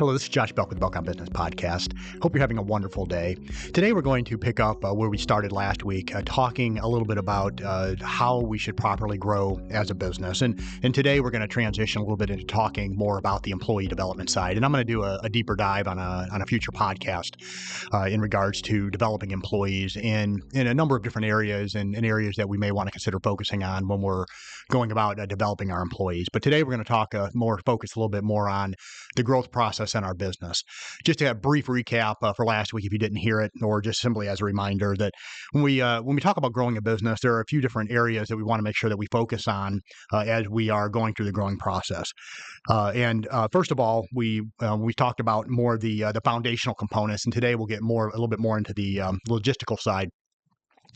Hello, this is Josh Belk with Belk on Business Podcast. Hope you're having a wonderful day. Today, we're going to pick up where we started last week, talking a little bit about how we should properly grow as a business. And today, we're going to transition a little bit into talking more about the employee development side. And I'm going to do a deeper dive on a future podcast in regards to developing employees in a number of different areas and areas that we may want to consider focusing on when we're going about developing our employees. But today, we're going to talk focus a little bit more on the growth process in our business. Just a brief recap for last week, if you didn't hear it, or just simply as a reminder that when we talk about growing a business, there are a few different areas that we want to make sure that we focus on as we are going through the growing process. And first of all, we talked about more the foundational components, and today we'll get a little bit more into the logistical side.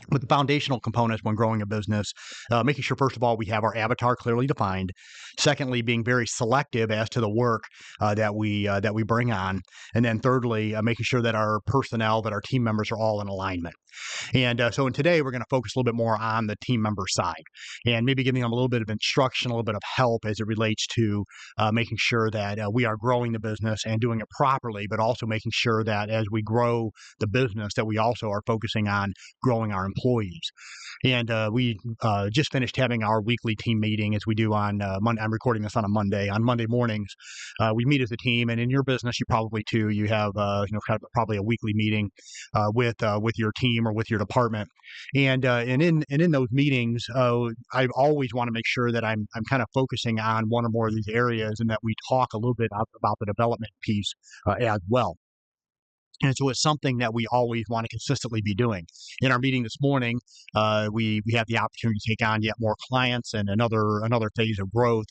But the foundational components when growing a business, making sure, first of all, we have our avatar clearly defined. Secondly, being very selective as to the work that we bring on. And then thirdly, making sure that our personnel, that our team members are all in alignment. And so today, we're going to focus a little bit more on the team member side and maybe giving them a little bit of instruction, a little bit of help as it relates to making sure that we are growing the business and doing it properly, but also making sure that as we grow the business, that we also are focusing on growing our employees. And we just finished having our weekly team meeting as we do on Monday. I'm recording this on a Monday. On Monday mornings, we meet as a team, and in your business, you probably too. You have kind of probably a weekly meeting with your team or with your department, and in those meetings, I always want to make sure that I'm kind of focusing on one or more of these areas, and that we talk a little bit about the development piece as well. And so it's something that we always want to consistently be doing. In our meeting this morning, we have the opportunity to take on yet more clients and another phase of growth.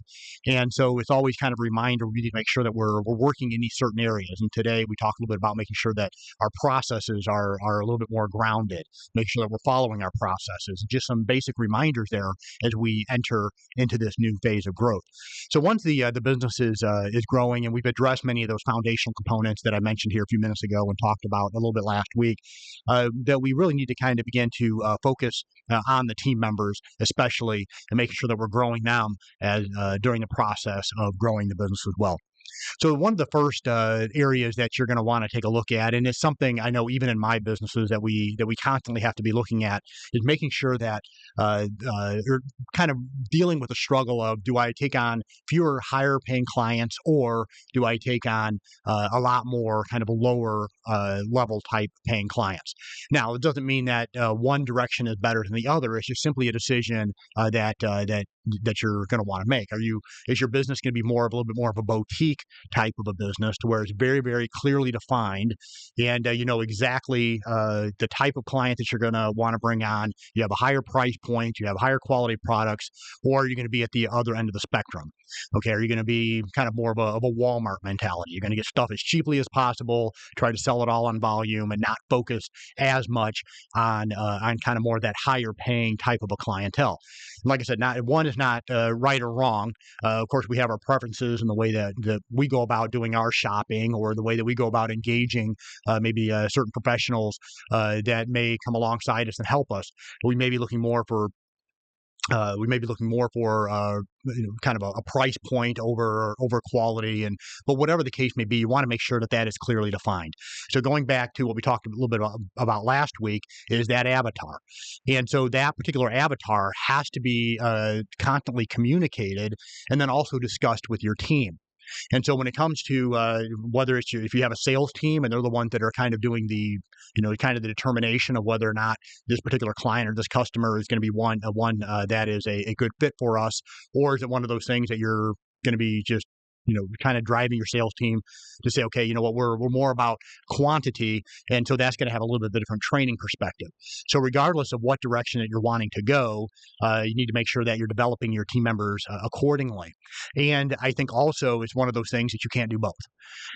And so it's always kind of a reminder we need to make sure that we're working in these certain areas. And today we talk a little bit about making sure that our processes are a little bit more grounded, make sure that we're following our processes. Just some basic reminders there as we enter into this new phase of growth. So once the business is growing, and we've addressed many of those foundational components that I mentioned here a few minutes ago and talked about a little bit last week, that we really need to kind of begin to focus on the team members, especially, and making sure that we're growing them as during the process of growing the business as well. So one of the first areas that you're going to want to take a look at, and it's something I know even in my businesses that we constantly have to be looking at, is making sure that you're kind of dealing with the struggle of, do I take on fewer higher paying clients, or do I take on a lot more kind of a lower level type paying clients? Now, it doesn't mean that one direction is better than the other. It's just simply a decision that you're going to want to make. Is your business going to be a little bit more of a boutique type of a business, to where it's very, very clearly defined, and you know exactly the type of client that you're going to want to bring on? You have a higher price point, you have higher quality products, or are you going to be at the other end of the spectrum? Okay, are you going to be kind of more of a Walmart mentality? You're going to get stuff as cheaply as possible, try to sell it all on volume, and not focus as much on kind of more of that higher paying type of a clientele. And like I said, one is not right or wrong. Of course, we have our preferences in the way that we go about doing our shopping, or the way that we go about engaging maybe certain professionals that may come alongside us and help us. We may be looking more for kind of a price point over quality, but whatever the case may be, you want to make sure that is clearly defined. So going back to what we talked a little bit about last week, is that avatar. And so that particular avatar has to be constantly communicated, and then also discussed with your team. And so when it comes to whether it's if you have a sales team and they're the ones that are kind of doing the determination of whether or not this particular client or this customer is going to be one that is a good fit for us, or is it one of those things that you're going to be just kind of driving your sales team to say, okay, you know what, we're more about quantity, and so that's going to have a little bit of a different training perspective. So regardless of what direction that you're wanting to go, you need to make sure that you're developing your team members accordingly. And I think also it's one of those things that you can't do both.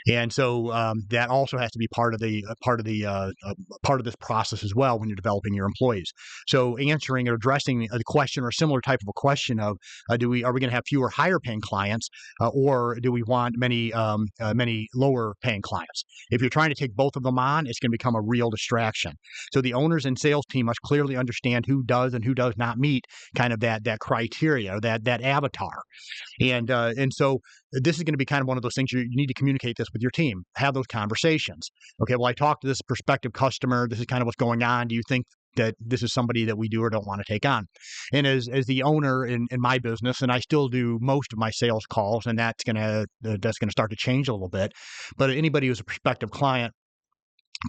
And so that also has to be part of this process as well when you're developing your employees. So answering or addressing the question, or a similar type of a question of, are we going to have fewer higher paying clients, or do we want many lower paying clients? If you're trying to take both of them on, it's going to become a real distraction. So the owners and sales team must clearly understand who does and who does not meet kind of that criteria, or that avatar. And so this is going to be kind of one of those things you need to communicate this with your team, have those conversations. Okay, well, I talked to this prospective customer. This is kind of what's going on. Do you think that this is somebody that we do or don't want to take on? And as the owner in my business, and I still do most of my sales calls, and that's gonna start to change a little bit. But anybody who's a prospective client,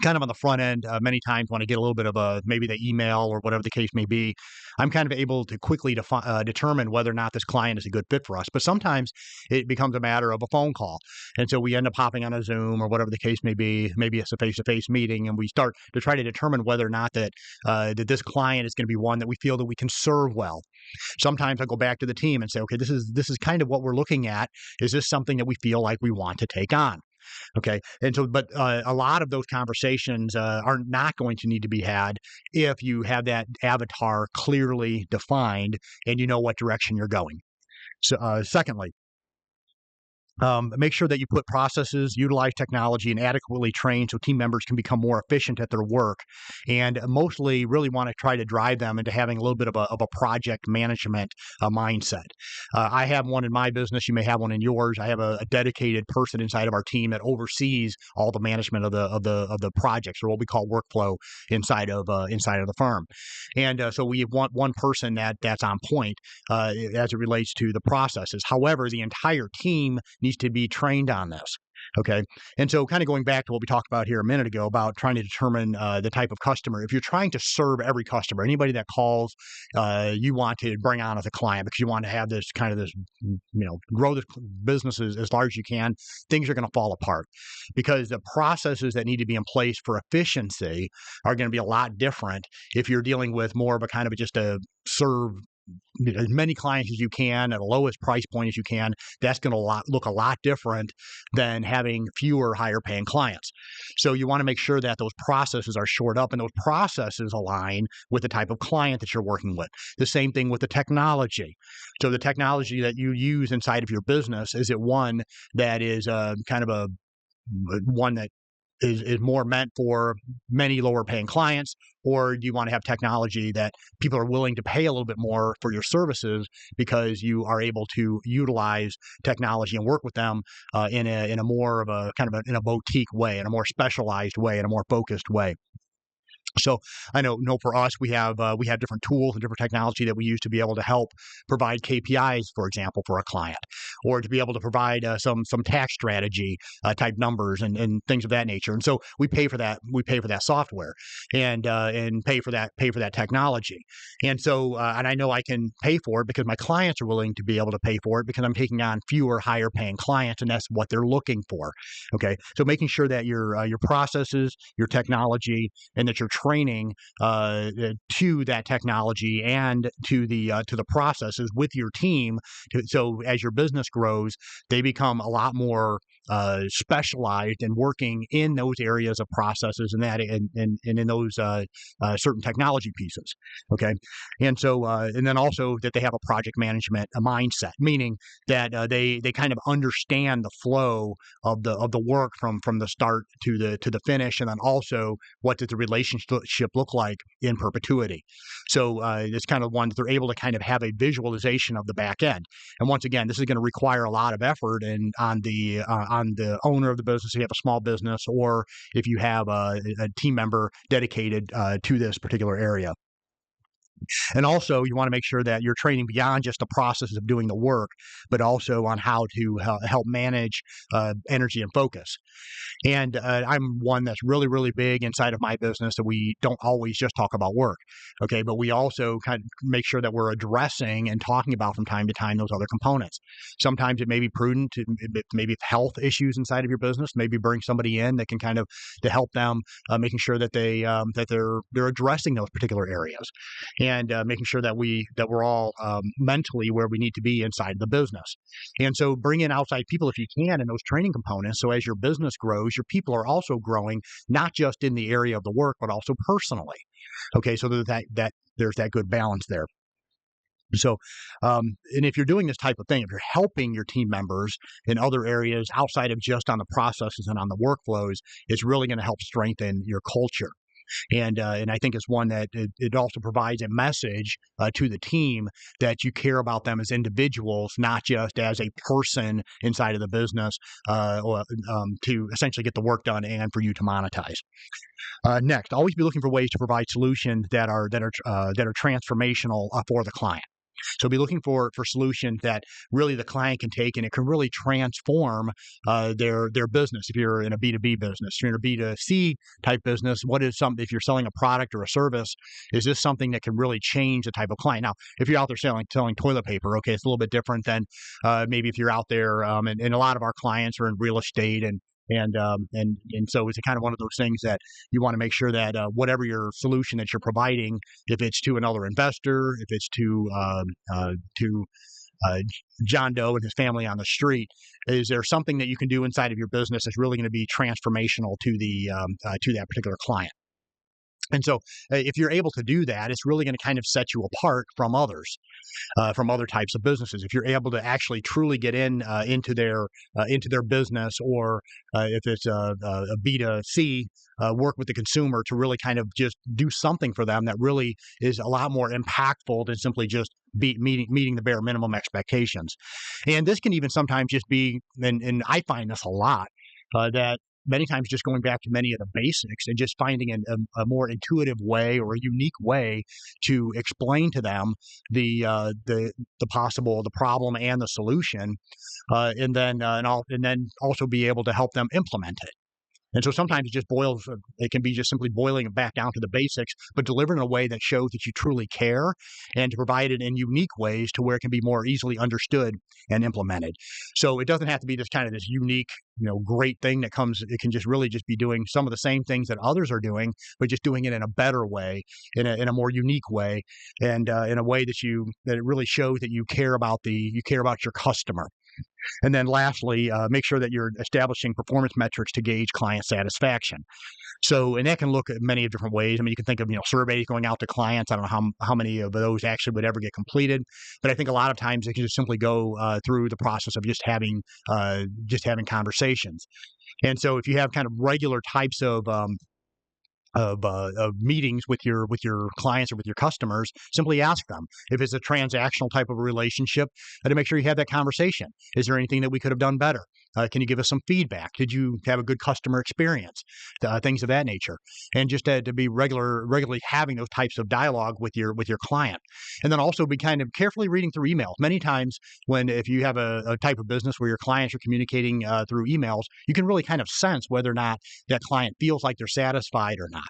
kind of on the front end, many times when I get a little bit of maybe the email or whatever the case may be, I'm kind of able to quickly determine whether or not this client is a good fit for us. But sometimes it becomes a matter of a phone call. And so we end up hopping on a Zoom or whatever the case may be. Maybe it's a face-to-face meeting, and we start to try to determine whether or not that this client is going to be one that we feel that we can serve well. Sometimes I go back to the team and say, okay, this is kind of what we're looking at. Is this something that we feel like we want to take on? Okay. And so, but a lot of those conversations are not going to need to be had if you have that avatar clearly defined and you know what direction you're going. So, secondly, make sure that you put processes, utilize technology, and adequately train so team members can become more efficient at their work. And mostly really want to try to drive them into having a little bit of a project management mindset. I have one in my business. You may have one in yours. I have a dedicated person inside of our team that oversees all the management of the projects, or what we call workflow inside of the firm. And so we want one person that's on point as it relates to the processes. However, the entire team needs to be trained on this. Okay. And so kind of going back to what we talked about here a minute ago about trying to determine the type of customer. If you're trying to serve every customer, anybody that calls, you want to bring on as a client because you want to have this grow this business as large as you can, things are going to fall apart because the processes that need to be in place for efficiency are going to be a lot different if you're dealing with more of a kind of just a serve as many clients as you can at a lowest price point as you can. That's going to look a lot different than having fewer higher paying clients. So you want to make sure that those processes are shored up and those processes align with the type of client that you're working with. The same thing with the technology. So the technology that you use inside of your business, is it one that is kind of one that is more meant for many lower paying clients, or do you want to have technology that people are willing to pay a little bit more for your services because you are able to utilize technology and work with them in a more of a kind of in a boutique way, in a more specialized way, in a more focused way? So I know for us, we have different tools and different technology that we use to be able to help provide KPIs, for example, for a client, or to be able to provide some tax strategy type numbers and things of that nature. And so we pay for that. We pay for that software and pay for that technology. And so and I know I can pay for it because my clients are willing to be able to pay for it because I'm taking on fewer higher paying clients, and that's what they're looking for. Okay, so making sure that your processes, your technology, and that you're training to that technology and to the processes with your team. So as your business grows, they become a lot more specialized and working in those areas of processes and that and in those certain technology pieces. Okay, and so and then also that they have a project management mindset, meaning that they kind of understand the flow of the work from the start to the finish, and then also what does the relationship look like in perpetuity. So it's kind of one that they're able to kind of have a visualization of the back end. And once again, this is going to require a lot of effort and on the owner of the business, if you have a small business, or if you have a team member dedicated to this particular area. And also, you want to make sure that you're training beyond just the process of doing the work, but also on how to help manage energy and focus. And I'm one that's really, really big inside of my business that we don't always just talk about work. Okay. But we also kind of make sure that we're addressing and talking about from time to time those other components. Sometimes it may be prudent to maybe health issues inside of your business, maybe bring somebody in that can kind of to help them, making sure that they're addressing those particular areas, and making sure that we're all mentally where we need to be inside the business. And so bring in outside people if you can in those training components. So as your business grows, your people are also growing, not just in the area of the work, but also personally. Okay, so that there's that good balance there. So, and if you're doing this type of thing, if you're helping your team members in other areas outside of just on the processes and on the workflows, it's really going to help strengthen your culture. And I think it's one that it also provides a message to the team that you care about them as individuals, not just as a person inside of the business, to essentially get the work done and for you to monetize. Next, always be looking for ways to provide solutions that are transformational for the client. So be looking for solutions that really the client can take, and it can really transform their business. If you're in a B2B business, if you're in a B2C type business, what is something, if you're selling a product or a service, is this something that can really change the type of client? Now, if you're out there selling toilet paper, okay, it's a little bit different than maybe if you're out there, and a lot of our clients are in real estate and so it's kind of one of those things that you want to make sure that whatever your solution that you're providing, if it's to another investor, if it's to John Doe and his family on the street, is there something that you can do inside of your business that's really going to be transformational to to that particular client? And so if you're able to do that, it's really going to kind of set you apart from others, from other types of businesses. If you're able to actually truly get into their business, or if it's a B2C, work with the consumer to really kind of just do something for them that really is a lot more impactful than simply just meeting the bare minimum expectations. And this can even sometimes just be, and I find this a lot, that many times just going back to many of the basics and just finding a more intuitive way or a unique way to explain to them the problem and the solution, and then also be able to help them implement it. And so sometimes it can be just simply boiling it back down to the basics, but delivered in a way that shows that you truly care, and to provide it in unique ways to where it can be more easily understood and implemented. So it doesn't have to be this kind of this unique, great thing that comes. It can just really just be doing some of the same things that others are doing, but just doing it in a better way, in a more unique way, and in a way that it really shows that you care about your customer. And then lastly, make sure that you're establishing performance metrics to gauge client satisfaction. So, and that can look at many different ways. I mean, you can think of, surveys going out to clients. I don't know how many of those actually would ever get completed, but I think a lot of times it can just simply go through the process of just having conversations. And so if you have kind of regular types of meetings with your clients or with your customers, simply ask them if it's a transactional type of a relationship, to make sure you have that conversation. Is there anything that we could have done better? Can you give us some feedback? Did you have a good customer experience? Things of that nature, and just to be regularly having those types of dialogue with your client, and then also be kind of carefully reading through emails. Many times, if you have a type of business where your clients are communicating through emails, you can really kind of sense whether or not that client feels like they're satisfied or not.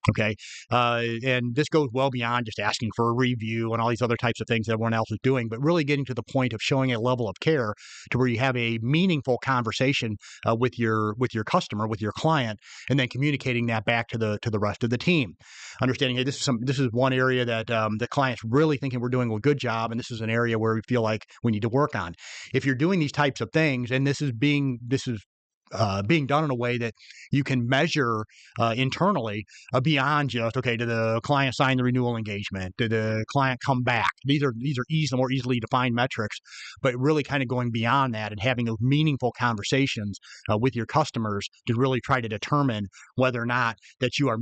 Okay. And this goes well beyond just asking for a review and all these other types of things that everyone else is doing, but really getting to the point of showing a level of care to where you have a meaningful conversation with your customer, with your client, and then communicating that back to the rest of the team. Understanding, hey, this is one area that the client's really thinking we're doing a good job, and this is an area where we feel like we need to work on. If you're doing these types of things, and this is being done in a way that you can measure internally, beyond just, okay, did the client sign the renewal engagement? Did the client come back? These are more easily defined metrics, but really kind of going beyond that and having those meaningful conversations with your customers to really try to determine whether or not that you are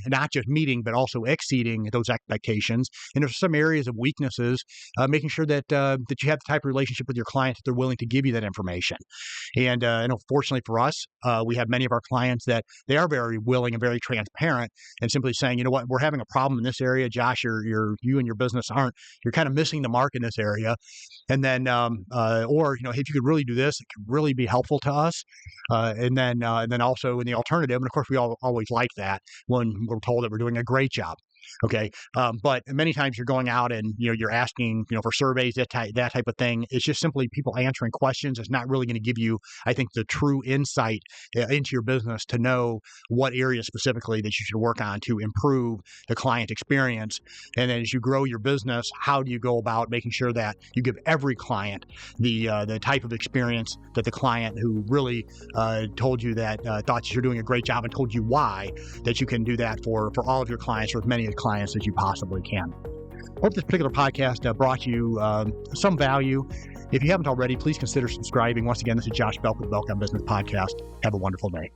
not just meeting, but also exceeding those expectations. And if some areas of weaknesses, making sure that you have the type of relationship with your clients that they're willing to give you that information. And fortunately for us, we have many of our clients that they are very willing and very transparent, and simply saying, you know what, we're having a problem in this area, Josh. You and your business you're kind of missing the mark in this area. And then, or hey, if you could really do this, it could really be helpful to us. And then also in the alternative, and of course we always like that when we're told that we're doing a great job. Okay. But many times you're going out and, you're asking, for surveys, that type of thing. It's just simply people answering questions. It's not really going to give you, I think, the true insight into your business to know what areas specifically that you should work on to improve the client experience. And then as you grow your business, how do you go about making sure that you give every client the type of experience that the client who really told you that, thought you're doing a great job and told you why, that you can do that for all of your clients, or as many of the clients as you possibly can. Hope this particular podcast brought you some value. If you haven't already, please consider subscribing. Once again, this is Josh Belk with Belk on Business Podcast. Have a wonderful day.